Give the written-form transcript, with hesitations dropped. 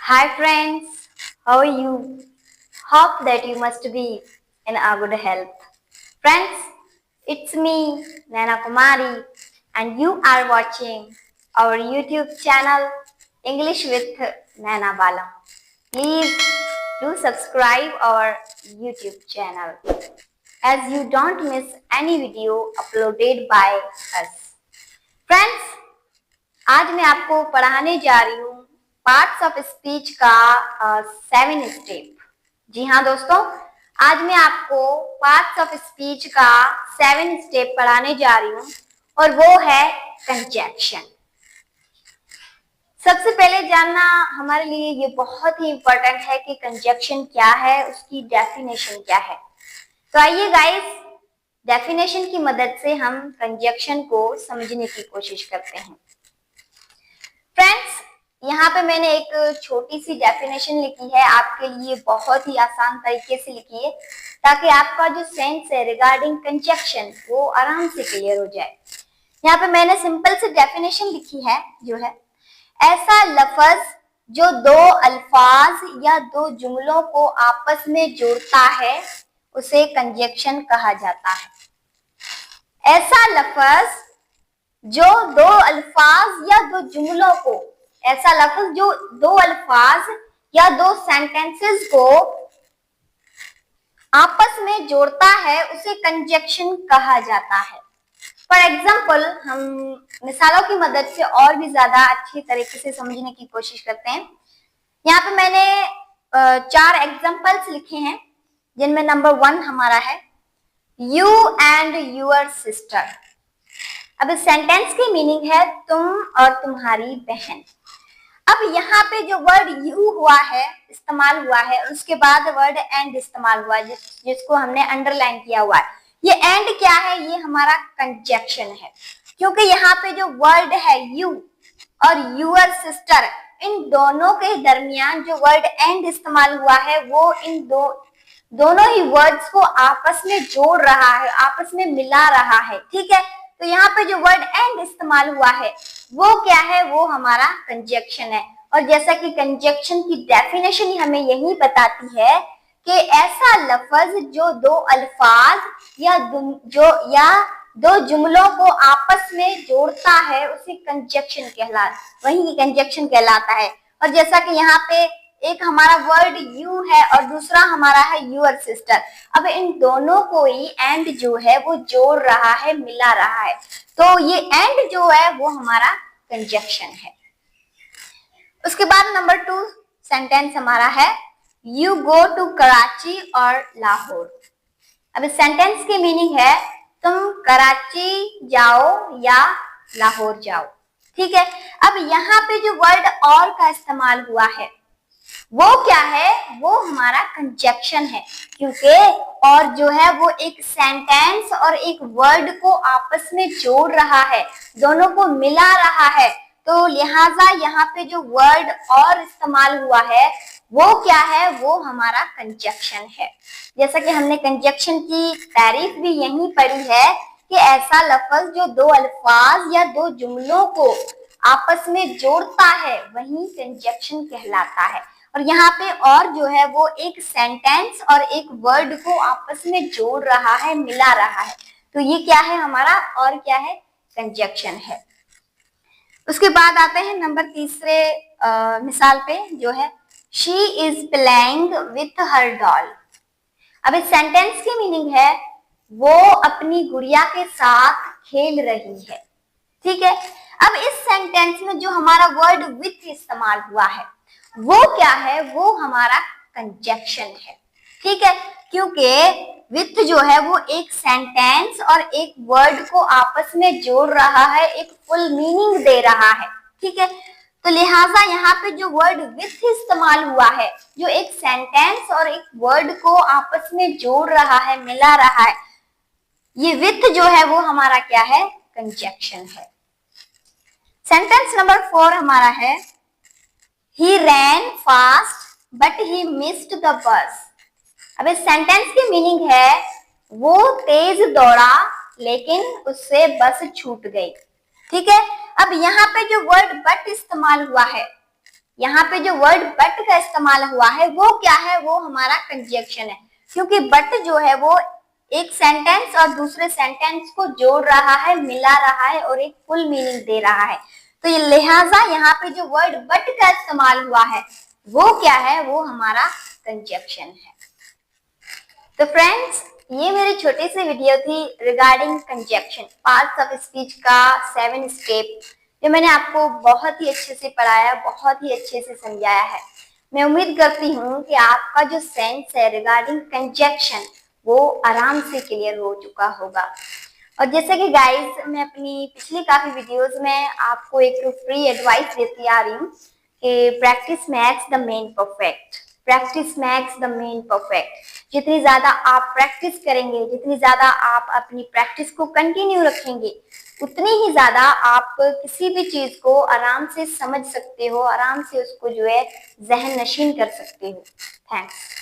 Hi friends, how are you? Hope that you must be in a good health. Friends, it's me, Naina Kumari, and you are watching our YouTube channel English with Naina Bala. Please do subscribe our YouTube channel as you don't miss any video uploaded by us. Friends, आज मैं आपको पढ़ाने जा रही हूँ parts of speech का 7 step. जी हाँ दोस्तों, आज मैं आपको पार्ट्स ऑफ स्पीच का 7 स्टेप पढ़ाने जा रही हूँ और वो है कंजक्शन। सबसे पहले जानना हमारे लिए ये बहुत ही इम्पोर्टेंट है कि कंजक्शन क्या है, उसकी डेफिनेशन क्या है। तो आइए गाइस, डेफिनेशन की मदद से हम कंजक्शन को समझने की कोशिश करते हैं। फ्रेंड्स, यहाँ पे मैंने एक छोटी सी डेफिनेशन लिखी है, आपके लिए बहुत ही आसान तरीके से लिखी है ताकि आपका जो सेंस है रिगार्डिंग कंजक्शन वो आराम से क्लियर हो जाए। यहाँ पे मैंने सिंपल सी डेफिनेशन लिखी है जो है, ऐसा लफ्ज जो दो अल्फाज या दो जुमलों को आपस में जोड़ता है उसे कंजक्शन कहा जाता है। ऐसा लफ्ज जो दो अल्फाज या दो जुमलों को, ऐसा लफ्ज जो दो अल्फाज या दो सेंटेंसेस को आपस में जोड़ता है उसे कंजक्शन कहा जाता है। फॉर एग्जाम्पल, हम मिसालों की मदद से और भी ज्यादा अच्छी तरीके से समझने की कोशिश करते हैं। यहाँ पे मैंने 4 एग्जाम्पल्स लिखे हैं जिनमें नंबर 1 हमारा है यू एंड यूअर सिस्टर। अब इस सेंटेंस की मीनिंग है तुम और तुम्हारी बहन। अब यहाँ पे जो वर्ड यू हुआ है, इस्तेमाल हुआ है, और उसके बाद वर्ड एंड इस्तेमाल हुआ है जिसको हमने अंडरलाइन किया हुआ है। ये एंड क्या है? ये हमारा कंजक्शन है, क्योंकि यहाँ पे जो वर्ड है यू और यूअर सिस्टर, इन दोनों के दरमियान जो वर्ड एंड इस्तेमाल हुआ है वो इन दोनों ही वर्ड्स को आपस में जोड़ रहा है, आपस में मिला रहा है। ठीक है, तो यहाँ पे जो वर्ड एंड इस्तेमाल हुआ है वो क्या है? वो हमारा कंजक्शन है। और जैसा कि कंजक्शन की डेफिनेशन हमें यही बताती है कि ऐसा लफ्ज जो दो अल्फाज या दो जुमलों को आपस में जोड़ता है उसे कंजक्शन कहलाता है। और जैसा कि यहाँ पे एक हमारा वर्ड यू है और दूसरा हमारा है यूअर सिस्टर। अब इन दोनों को ही एंड जो है वो जोड़ रहा है, मिला रहा है, तो ये एंड जो है वो हमारा कंजक्शन है। उसके बाद नंबर 2 सेंटेंस हमारा है यू गो टू कराची और लाहौर। अब इस सेंटेंस की मीनिंग है तुम कराची जाओ या लाहौर जाओ। ठीक है, अब यहाँ पे जो वर्ड और का इस्तेमाल हुआ है वो क्या है? वो हमारा कंजक्शन है, क्योंकि और जो है वो एक सेंटेंस और एक वर्ड को आपस में जोड़ रहा है, दोनों को मिला रहा है, तो लिहाजा यहाँ पे जो वर्ड और इस्तेमाल हुआ है वो क्या है? वो हमारा कंजक्शन है। जैसा कि हमने कंजक्शन की तारीफ भी यही पढ़ी है कि ऐसा लफ्ज जो दो अल्फाज या दो जुमलों को आपस में जोड़ता है वही कंजक्शन कहलाता है। और यहाँ पे और जो है वो एक सेंटेंस और एक वर्ड को आपस में जोड़ रहा है, मिला रहा है, तो ये क्या है? हमारा और क्या है? कंजक्शन है। उसके बाद आते हैं नंबर 3 मिसाल पे जो है she is playing with her doll. अब इस सेंटेंस की मीनिंग है वो अपनी गुड़िया के साथ खेल रही है। ठीक है, अब इस सेंटेंस में जो हमारा वर्ड विथ इस्तेमाल हुआ है वो क्या है? वो हमारा कंजक्शन है। ठीक है, क्योंकि विथ जो है वो एक सेंटेंस और एक वर्ड को आपस में जोड़ रहा है, एक फुल मीनिंग दे रहा है। ठीक है, तो लिहाजा यहाँ पे जो वर्ड विथ इस्तेमाल हुआ है, जो एक सेंटेंस और एक वर्ड को आपस में जोड़ रहा है, मिला रहा है, ये विथ जो है वो हमारा क्या है? कंजक्शन है। सेंटेंस नंबर 4 हमारा है He ran fast but he missed the bus। अब इस सेंटेंस की मीनिंग है वो तेज दौड़ा लेकिन उससे बस छूट गई। ठीक है, अब यहाँ पे जो वर्ड बट इस्तेमाल हुआ है यहाँ पे जो वर्ड बट का इस्तेमाल हुआ है वो क्या है, वो हमारा कंजक्शन है, क्योंकि बट जो है वो एक सेंटेंस और दूसरे सेंटेंस को जोड़ रहा है, मिला रहा है और एक फुल मीनिंग दे रहा है। तो ये लिहाजा यहाँ पे जो वर्ड बट का इस्तेमाल हुआ है वो क्या है, वो हमारा कंजक्शन है। तो फ्रेंड्स, ये मेरी छोटी सी वीडियो थी regarding conjunction, parts of speech का 7 स्टेप, जो मैंने आपको बहुत ही अच्छे से पढ़ाया, बहुत ही अच्छे से समझाया है। मैं उम्मीद करती हूँ कि आपका जो सेंस है रिगार्डिंग कंजक्शन वो आराम से क्लियर हो चुका होगा। और जैसे कि गाइस, मैं अपनी पिछली काफी वीडियोस में आपको एक फ्री एडवाइस देती आ रही हूँ कि practice makes the man perfect, practice makes the man perfect. जितनी ज्यादा आप प्रैक्टिस करेंगे, जितनी ज्यादा आप अपनी प्रैक्टिस को कंटिन्यू रखेंगे, उतनी ही ज्यादा आप किसी भी चीज को आराम से समझ सकते हो, आराम से उसको जो है जहन नशीन कर सकते हो। थैंक्स।